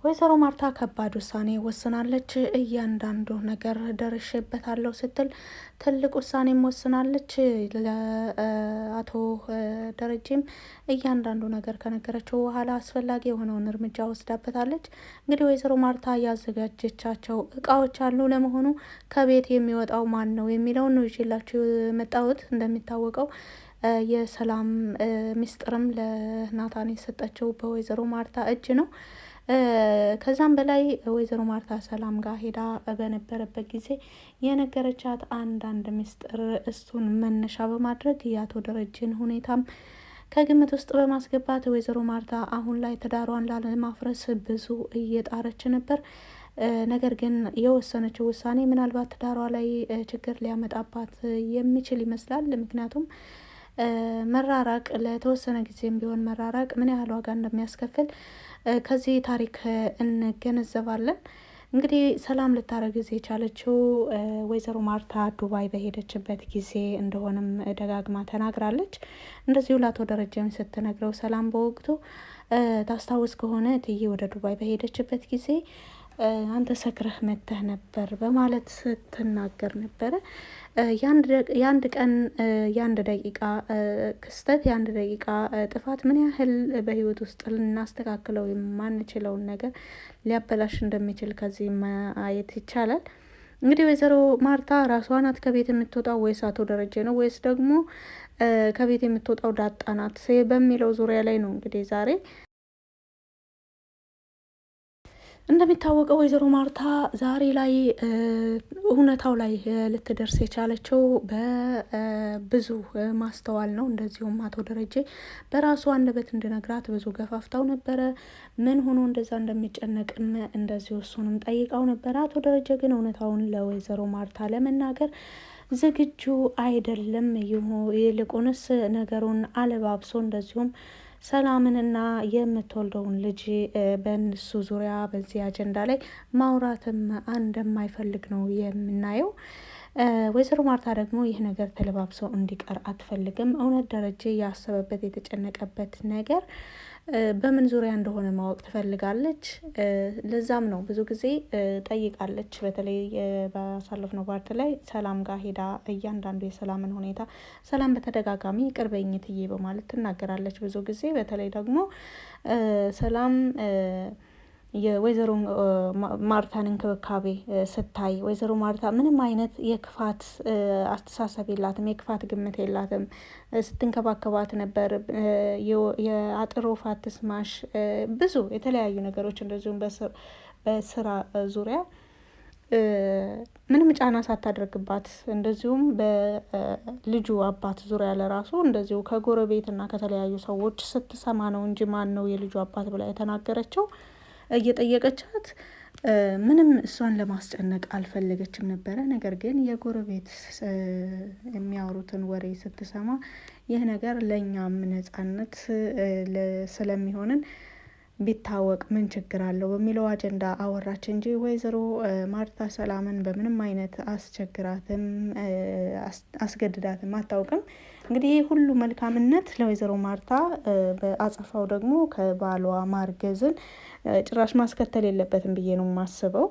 ወይዘሮ ማርታ ከባድ ውሳኔ ወስናለች። እያንዳንዱ ነገር ደርሼበታለሁ ስትል ትልቅ ውሳኔም ወስናለች። ለአቶ ደረጀም እያንዳንዱ ነገር ከነገረችው በኋላ አስፈላጊ የሆነውን እርምጃ ወስዳበታለች። እንግዲህ ወይዘሮ ማርታ ያዘጋጀቻቸው እቃዎች አሉ። ለመሆኑ ከቤት የሚወጣው ማን ነው የሚለውን ነው ይዤላችሁ የመጣሁት። እንደሚታወቀው የሰላም ሚስጥርም ለናታን የሰጠችው በወይዘሮ ማርታ እጅ ነው። ከዛም በላይ ወይዘሮ ማርታ ሰላም ጋር ሄዳ በነበረበት ጊዜ የነገረቻት አንዳንድ ሚስጥር እሱን መነሻ በማድረግ የአቶ ደረጀን ሁኔታም ከግምት ውስጥ በማስገባት ወይዘሮ ማርታ አሁን ላይ ትዳሯን ላለማፍረስ ብዙ እየጣረች ነበር። ነገር ግን የወሰነችው ውሳኔ ምናልባት ትዳሯ ላይ ችግር ሊያመጣባት የሚችል ይመስላል። ምክንያቱም መራራቅ ለተወሰነ ጊዜም ቢሆን መራራቅ ምን ያህል ዋጋ እንደሚያስከፍል ከዚህ ታሪክ እንገነዘባለን። እንግዲህ ሰላም ልታረግዝ የቻለችው ወይዘሮ ማርታ ዱባይ በሄደችበት ጊዜ እንደሆነም ደጋግማ ተናግራለች። እንደዚሁ ለአቶ ደረጀም ስትነግረው ሰላም በወቅቱ ታስታውስ ከሆነ እትዬ ወደ ዱባይ በሄደችበት ጊዜ አንተ ሰክረህ መተህ ነበር በማለት ስትናገር ነበረ። የአንድ ቀን የአንድ ደቂቃ ክስተት የአንድ ደቂቃ ጥፋት ምን ያህል በህይወት ውስጥ ልናስተካክለው የማንችለውን ነገር ሊያበላሽ እንደሚችል ከዚህ ማየት ይቻላል። እንግዲህ ወይዘሮ ማርታ ራሷ ናት ከቤት የምትወጣው ወይስ አቶ ደረጀ ነው ወይስ ደግሞ ከቤት የምትወጣው ዳጣ ናት በሚለው ዙሪያ ላይ ነው እንግዲህ ዛሬ እንደሚታወቀው ወይዘሮ ማርታ ዛሬ ላይ እውነታው ላይ ልትደርስ የቻለችው በብዙ ማስተዋል ነው። እንደዚሁም አቶ ደረጀ በራሱ አንደበት እንድነግራት ብዙ ገፋፍታው ነበረ። ምን ሆኖ እንደዛ እንደሚጨነቅም እንደዚሁ እሱንም ጠይቃው ነበረ። አቶ ደረጀ ግን እውነታውን ለወይዘሮ ማርታ ለመናገር ዝግጁ አይደለም። ይልቁንስ ነገሩን አለባብሶ እንደዚሁም ሰላምንና የምትወልደውን ልጅ በእነሱ ዙሪያ በዚህ አጀንዳ ላይ ማውራትም እንደማይፈልግ ነው የምናየው። ወይዘሮ ማርታ ደግሞ ይህ ነገር ተለባብሰው እንዲቀር አትፈልግም። እውነት ደረጀ ያሰበበት የተጨነቀበት ነገር በምን ዙሪያ እንደሆነ ማወቅ ትፈልጋለች። ለዛም ነው ብዙ ጊዜ ጠይቃለች። በተለይ ባሳለፍነው ፓርት ላይ ሰላም ጋር ሄዳ እያንዳንዱ የሰላምን ሁኔታ ሰላም በተደጋጋሚ ይቅር በይኝ እትዬ በማለት ትናገራለች። ብዙ ጊዜ በተለይ ደግሞ ሰላም የወይዘሮ ማርታን እንክብካቤ ስታይ ወይዘሮ ማርታ ምንም አይነት የክፋት አስተሳሰብ የላትም፣ የክፋት ግምት የላትም። ስትንከባከባት ነበር። የአጥር ወፍ አትስማሽ፣ ብዙ የተለያዩ ነገሮች እንደዚሁም በስራ ዙሪያ ምንም ጫና ሳታደርግባት እንደዚሁም በልጁ አባት ዙሪያ ለራሱ እንደዚሁ ከጎረቤትና ከተለያዩ ሰዎች ስትሰማ ነው እንጂ ማን ነው የልጁ አባት ብላ የተናገረችው እየጠየቀቻት ምንም እሷን ለማስጨነቅ አልፈለገችም ነበረ። ነገር ግን የጎረቤት የሚያወሩትን ወሬ ስትሰማ ይህ ነገር ለእኛም ነጻነት ስለሚሆንን ቢታወቅ ምን ችግር አለው በሚለው አጀንዳ አወራች እንጂ ወይዘሮ ማርታ ሰላምን በምንም አይነት አስቸግራትም አስገድዳትም አታውቅም። እንግዲህ ሁሉ መልካምነት ለወይዘሮ ማርታ በአጸፋው ደግሞ ከባሏ ማርገዝን ጭራሽ ማስከተል የለበትም ብዬ ነው የማስበው።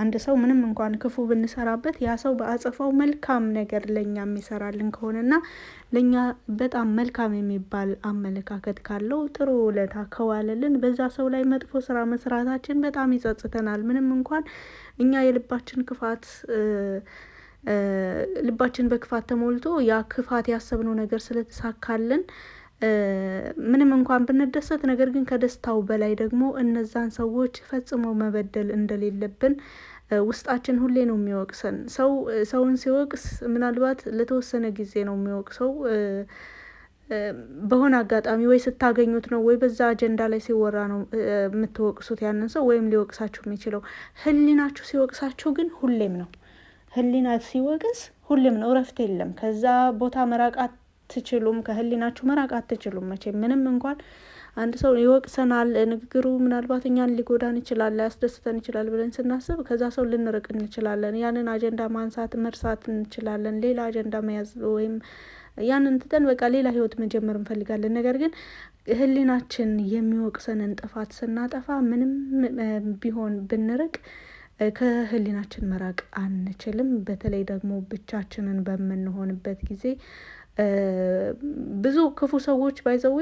አንድ ሰው ምንም እንኳን ክፉ ብንሰራበት ያ ሰው በአጸፋው መልካም ነገር ለኛ የሚሰራልን ከሆነና ለኛ በጣም መልካም የሚባል አመለካከት ካለው ጥሩ ውለታ ከዋለልን በዛ ሰው ላይ መጥፎ ስራ መስራታችን በጣም ይጸጽተናል። ምንም እንኳን እኛ የልባችን ክፋት ልባችን በክፋት ተሞልቶ ያ ክፋት ያሰብነው ነገር ስለተሳካልን ምንም እንኳን ብንደሰት፣ ነገር ግን ከደስታው በላይ ደግሞ እነዛን ሰዎች ፈጽሞ መበደል እንደሌለብን ውስጣችን ሁሌ ነው የሚወቅሰን። ሰውን ሲወቅስ ምናልባት ለተወሰነ ጊዜ ነው የሚወቅሰው። በሆነ አጋጣሚ ወይ ስታገኙት ነው ወይ በዛ አጀንዳ ላይ ሲወራ ነው የምትወቅሱት ያንን ሰው ወይም ሊወቅሳችሁ የሚችለው። ህሊናችሁ ሲወቅሳችሁ ግን ሁሌም ነው። ህሊና ሲወቅስ ሁሌም ነው፣ እረፍት የለም። ከዛ ቦታ መራቅ አትችሉም፣ ከህሊናችሁ መራቅ አትችሉም። መቼም ምንም እንኳን አንድ ሰው ይወቅሰናል፣ ንግግሩ ምናልባት እኛን ሊጎዳን ይችላል፣ ሊያስደስተን ይችላል ብለን ስናስብ ከዛ ሰው ልንርቅ እንችላለን። ያንን አጀንዳ ማንሳት መርሳት እንችላለን። ሌላ አጀንዳ መያዝ ወይም ያንን ትተን በቃ ሌላ ህይወት መጀመር እንፈልጋለን። ነገር ግን ህሊናችን የሚወቅሰንን ጥፋት ስናጠፋ ምንም ቢሆን ብንርቅ ከህሊናችን መራቅ አንችልም። በተለይ ደግሞ ብቻችንን በምንሆንበት ጊዜ ብዙ ክፉ ሰዎች ባይዘዌ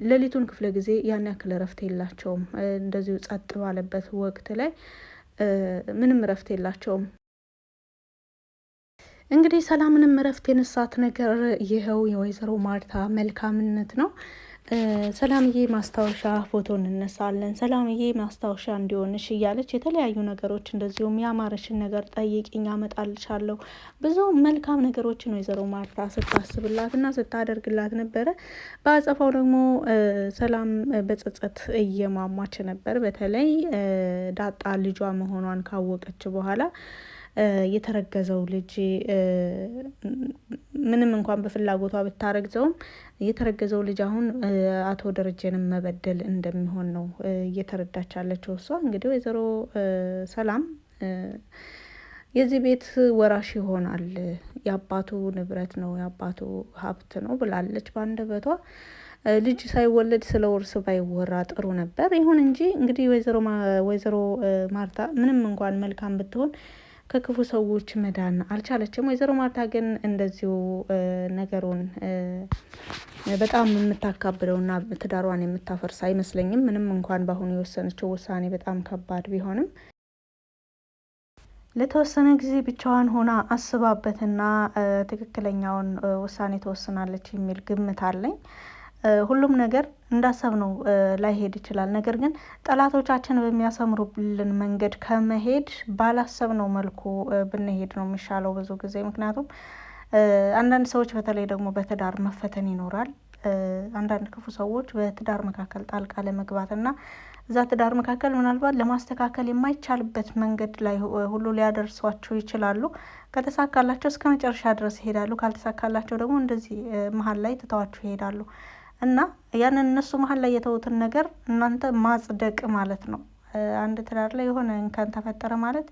ሌሊቱን ክፍለ ጊዜ ያን ያክል እረፍት የላቸውም። እንደዚሁ ጸጥ ባለበት ወቅት ላይ ምንም እረፍት የላቸውም። እንግዲህ ሰላምንም እረፍት የነሳት ነገር ይኸው የወይዘሮ ማርታ መልካምነት ነው። ሰላምዬ ማስታወሻ ፎቶ እንነሳለን፣ ሰላምዬ ማስታወሻ እንዲሆንሽ እያለች የተለያዩ ነገሮች እንደዚሁም ያማረሽን ነገር ጠይቂኝ አመጣልሻለሁ፣ ብዙ መልካም ነገሮችን ወይዘሮ ማርታ ስታስብላትና ስታደርግላት ነበረ። በአጸፋው ደግሞ ሰላም በጸጸት እየማማች ነበር። በተለይ ዳጣ ልጇ መሆኗን ካወቀች በኋላ የተረገዘው ልጅ ምንም እንኳን በፍላጎቷ ብታረግዘውም የተረገዘው ልጅ አሁን አቶ ደረጀንም መበደል እንደሚሆን ነው እየተረዳች ያለችው። እሷ እንግዲህ ወይዘሮ ሰላም የዚህ ቤት ወራሽ ይሆናል፣ የአባቱ ንብረት ነው፣ የአባቱ ሀብት ነው ብላለች በአንደበቷ። ልጅ ሳይወለድ ስለ ውርስ ባይወራ ጥሩ ነበር። ይሁን እንጂ እንግዲህ ወይዘሮ ማርታ ምንም እንኳን መልካም ብትሆን ከክፉ ሰዎች መዳን አልቻለችም። ወይዘሮ ማርታ ግን እንደዚሁ ነገሩን በጣም የምታካብደውና ትዳሯን የምታፈርስ አይመስለኝም። ምንም እንኳን በአሁኑ የወሰነችው ውሳኔ በጣም ከባድ ቢሆንም ለተወሰነ ጊዜ ብቻዋን ሆና አስባበትና ትክክለኛውን ውሳኔ ትወስናለች የሚል ግምት አለኝ። ሁሉም ነገር እንዳሰብነው ላይሄድ ይችላል። ነገር ግን ጠላቶቻችን በሚያሰምሩልን መንገድ ከመሄድ ባላሰብነው መልኩ ብንሄድ ነው የሚሻለው ብዙ ጊዜ። ምክንያቱም አንዳንድ ሰዎች በተለይ ደግሞ በትዳር መፈተን ይኖራል። አንዳንድ ክፉ ሰዎች በትዳር መካከል ጣልቃ ለመግባትና እዛ ትዳር መካከል ምናልባት ለማስተካከል የማይቻልበት መንገድ ላይ ሁሉ ሊያደርሷቸው ይችላሉ። ከተሳካላቸው እስከ መጨረሻ ድረስ ይሄዳሉ። ካልተሳካላቸው ደግሞ እንደዚህ መሀል ላይ ትተዋቸው ይሄዳሉ። እና ያንን እነሱ መሀል ላይ የተውትን ነገር እናንተ ማጽደቅ ማለት ነው። አንድ ትዳር ላይ የሆነ እንከን ተፈጠረ ማለት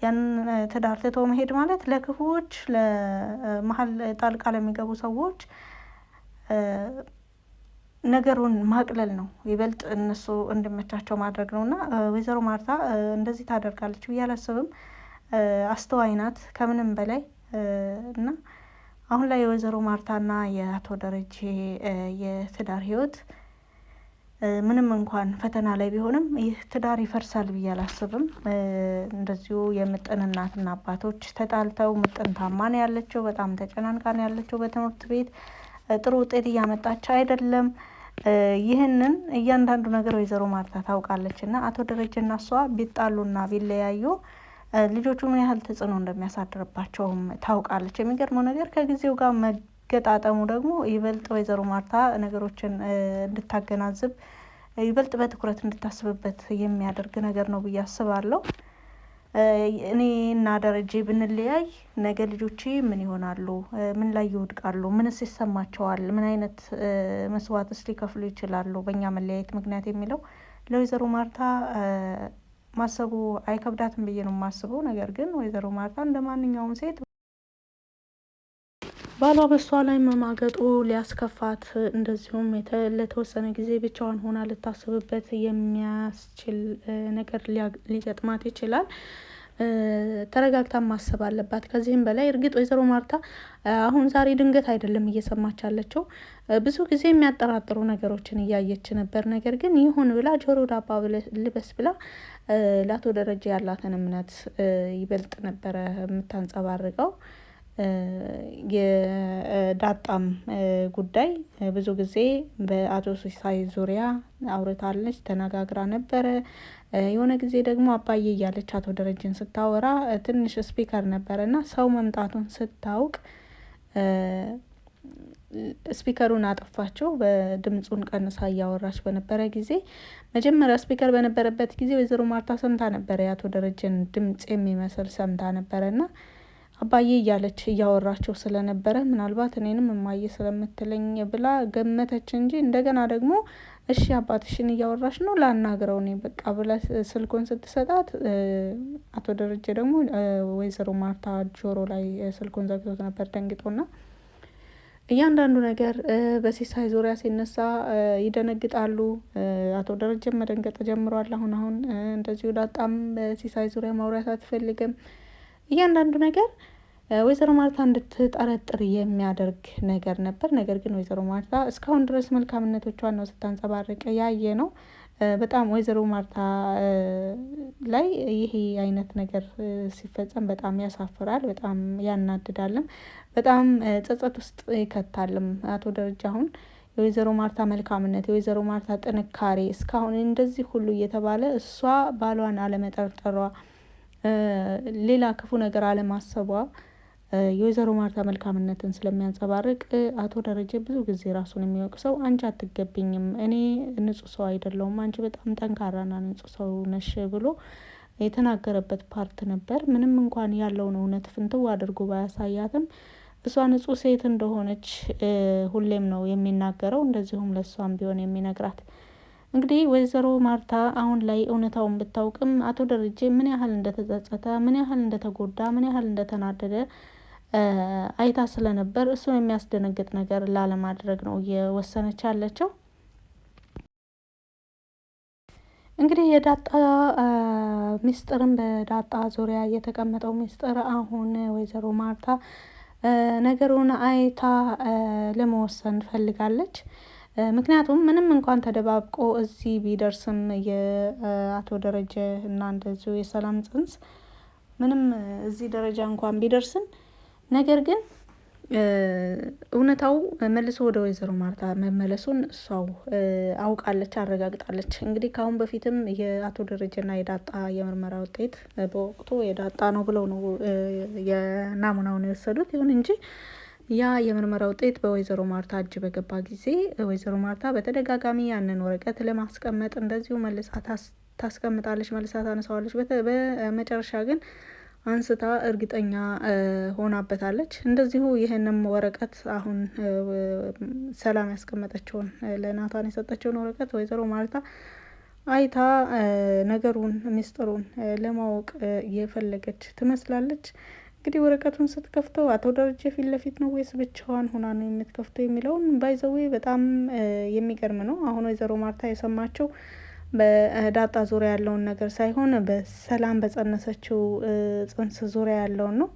ያንን ትዳር ትቶ መሄድ ማለት ለክፉዎች፣ ለመሀል ጣልቃ ለሚገቡ ሰዎች ነገሩን ማቅለል ነው። ይበልጥ እነሱ እንዲመቻቸው ማድረግ ነው። እና ወይዘሮ ማርታ እንደዚህ ታደርጋለች ብዬ አላስብም። አስተዋይ ናት ከምንም በላይ እና አሁን ላይ የወይዘሮ ማርታና የአቶ ደረጀ የትዳር ህይወት ምንም እንኳን ፈተና ላይ ቢሆንም ይህ ትዳር ይፈርሳል ብዬ አላስብም። እንደዚሁ የምጥን እናትና አባቶች ተጣልተው ምጥን ታማ ነው ያለችው፣ በጣም ተጨናንቃ ነው ያለችው። በትምህርት ቤት ጥሩ ውጤት እያመጣች አይደለም። ይህንን እያንዳንዱ ነገር ወይዘሮ ማርታ ታውቃለች። እና አቶ ደረጀና እሷ ቢጣሉና ቢለያዩ ልጆቹ ምን ያህል ተጽዕኖ እንደሚያሳድርባቸውም ታውቃለች። የሚገርመው ነገር ከጊዜው ጋር መገጣጠሙ ደግሞ ይበልጥ ወይዘሮ ማርታ ነገሮችን እንድታገናዝብ ይበልጥ በትኩረት እንድታስብበት የሚያደርግ ነገር ነው ብዬ አስባለሁ። እኔ እና ደረጀ ብንለያይ ነገ ልጆቼ ምን ይሆናሉ? ምን ላይ ይወድቃሉ? ምንስ ይሰማቸዋል? ምን አይነት መስዋዕትስ ሊከፍሉ ይችላሉ በእኛ መለያየት ምክንያት የሚለው ለወይዘሮ ማርታ ማሰቡ አይከብዳትም ብዬ ነው የማስበው። ነገር ግን ወይዘሮ ማርታ እንደ ማንኛውም ሴት ባሏ በሷ ላይ መማገጡ ሊያስከፋት፣ እንደዚሁም ለተወሰነ ጊዜ ብቻዋን ሆና ልታስብበት የሚያስችል ነገር ሊገጥማት ይችላል። ተረጋግታ ማሰብ አለባት። ከዚህም በላይ እርግጥ ወይዘሮ ማርታ አሁን ዛሬ ድንገት አይደለም እየሰማች ያለችው፣ ብዙ ጊዜ የሚያጠራጥሩ ነገሮችን እያየች ነበር። ነገር ግን ይሁን ብላ ጆሮ ዳባ ልበስ ብላ ለአቶ ደረጀ ያላትን እምነት ይበልጥ ነበረ የምታንጸባርቀው። የዳጣም ጉዳይ ብዙ ጊዜ በአቶ ሲሳይ ዙሪያ አውርታለች፣ ተነጋግራ ነበረ። የሆነ ጊዜ ደግሞ አባዬ እያለች አቶ ደረጀን ስታወራ ትንሽ ስፒከር ነበረ እና ሰው መምጣቱን ስታውቅ ስፒከሩን አጠፋቸው። በድምፁን ቀንሳ እያወራች በነበረ ጊዜ መጀመሪያ ስፒከር በነበረበት ጊዜ ወይዘሮ ማርታ ሰምታ ነበረ፣ የአቶ ደረጀን ድምፅ የሚመስል ሰምታ ነበረ እና አባዬ እያለች እያወራቸው ስለነበረ ምናልባት እኔንም እማዬ ስለምትለኝ ብላ ገመተች እንጂ እንደገና ደግሞ እሺ አባትሽን እያወራሽ ነው ላናግረው እኔ በቃ ብላ ስልኩን ስትሰጣት አቶ ደረጀ ደግሞ ወይዘሮ ማርታ ጆሮ ላይ ስልኩን ዘግቶት ነበር ደንግጦና እያንዳንዱ ነገር በሲሳይ ዙሪያ ሲነሳ ይደነግጣሉ። አቶ ደረጀም መደንገጥ ጀምሯል። አሁን እንደዚሁ ዳጣም በሲሳይ ዙሪያ ማውራት አትፈልግም። እያንዳንዱ ነገር ወይዘሮ ማርታ እንድትጠረጥር የሚያደርግ ነገር ነበር። ነገር ግን ወይዘሮ ማርታ እስካሁን ድረስ መልካምነቶቿን ነው ስታንጸባርቅ ያየ ነው። በጣም ወይዘሮ ማርታ ላይ ይሄ አይነት ነገር ሲፈጸም በጣም ያሳፍራል፣ በጣም ያናድዳልም፣ በጣም ጸጸት ውስጥ ይከታልም። አቶ ደረጃ አሁን የወይዘሮ ማርታ መልካምነት፣ የወይዘሮ ማርታ ጥንካሬ እስካሁን እንደዚህ ሁሉ እየተባለ እሷ ባሏን አለመጠርጠሯ፣ ሌላ ክፉ ነገር አለማሰቧ የወይዘሮ ማርታ መልካምነትን ስለሚያንጸባርቅ አቶ ደረጀ ብዙ ጊዜ ራሱን የሚወቅሰው አንቺ አትገቢኝም፣ እኔ ንጹህ ሰው አይደለሁም፣ አንቺ በጣም ጠንካራና ንጹህ ሰው ነሽ ብሎ የተናገረበት ፓርት ነበር። ምንም እንኳን ያለውን እውነት ፍንትው አድርጎ ባያሳያትም እሷ ንጹህ ሴት እንደሆነች ሁሌም ነው የሚናገረው። እንደዚሁም ለእሷም ቢሆን የሚነግራት እንግዲህ ወይዘሮ ማርታ አሁን ላይ እውነታውን ብታውቅም አቶ ደረጀ ምን ያህል እንደተጸጸተ፣ ምን ያህል እንደተጎዳ፣ ምን ያህል እንደተናደደ አይታ ስለነበር እሱን የሚያስደነግጥ ነገር ላለማድረግ ነው እየወሰነች ያለችው። እንግዲህ የዳጣ ሚስጥርም በዳጣ ዙሪያ የተቀመጠው ሚስጥር አሁን ወይዘሮ ማርታ ነገሩን አይታ ለመወሰን ፈልጋለች። ምክንያቱም ምንም እንኳን ተደባብቆ እዚህ ቢደርስም የአቶ ደረጀ እና እንደዚሁ የሰላም ጽንስ ምንም እዚህ ደረጃ እንኳን ቢደርስም ነገር ግን እውነታው መልሶ ወደ ወይዘሮ ማርታ መመለሱን እሷው አውቃለች፣ አረጋግጣለች። እንግዲህ ከአሁን በፊትም የአቶ ደረጀና የዳጣ የምርመራ ውጤት በወቅቱ የዳጣ ነው ብለው ነው የናሙናውን የወሰዱት። ይሁን እንጂ ያ የምርመራ ውጤት በወይዘሮ ማርታ እጅ በገባ ጊዜ ወይዘሮ ማርታ በተደጋጋሚ ያንን ወረቀት ለማስቀመጥ እንደዚሁ መልሳ ታስቀምጣለች፣ መልሳ ታነሳዋለች። በመጨረሻ ግን አንስታ እርግጠኛ ሆናበታለች። እንደዚሁ ይህንም ወረቀት አሁን ሰላም ያስቀመጠችውን ለናታን የሰጠችውን ወረቀት ወይዘሮ ማርታ አይታ ነገሩን ሚስጥሩን ለማወቅ የፈለገች ትመስላለች። እንግዲህ ወረቀቱን ስትከፍተው አቶ ደረጀ ፊት ለፊት ነው ወይስ ብቻዋን ሆና ነው የምትከፍተው የሚለውን ባይዘዌ በጣም የሚገርም ነው። አሁን ወይዘሮ ማርታ የሰማችው በዳጣ ዙሪያ ያለውን ነገር ሳይሆን በሰላም በጸነሰችው ጽንስ ዙሪያ ያለውን ነው።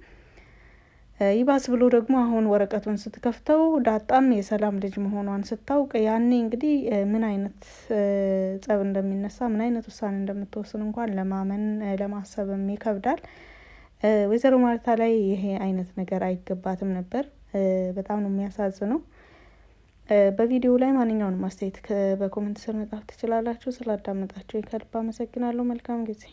ይባስ ብሎ ደግሞ አሁን ወረቀቱን ስትከፍተው ዳጣም የሰላም ልጅ መሆኗን ስታውቅ ያኔ እንግዲህ ምን አይነት ጸብ እንደሚነሳ፣ ምን አይነት ውሳኔ እንደምትወስን እንኳን ለማመን ለማሰብም ይከብዳል። ወይዘሮ ማርታ ላይ ይሄ አይነት ነገር አይገባትም ነበር። በጣም ነው የሚያሳዝነው። በቪዲዮ ላይ ማንኛውንም አስተያየት በኮሜንት ስር መጻፍ ትችላላችሁ። ስላዳመጣችሁ ከልብ አመሰግናለሁ። መልካም ጊዜ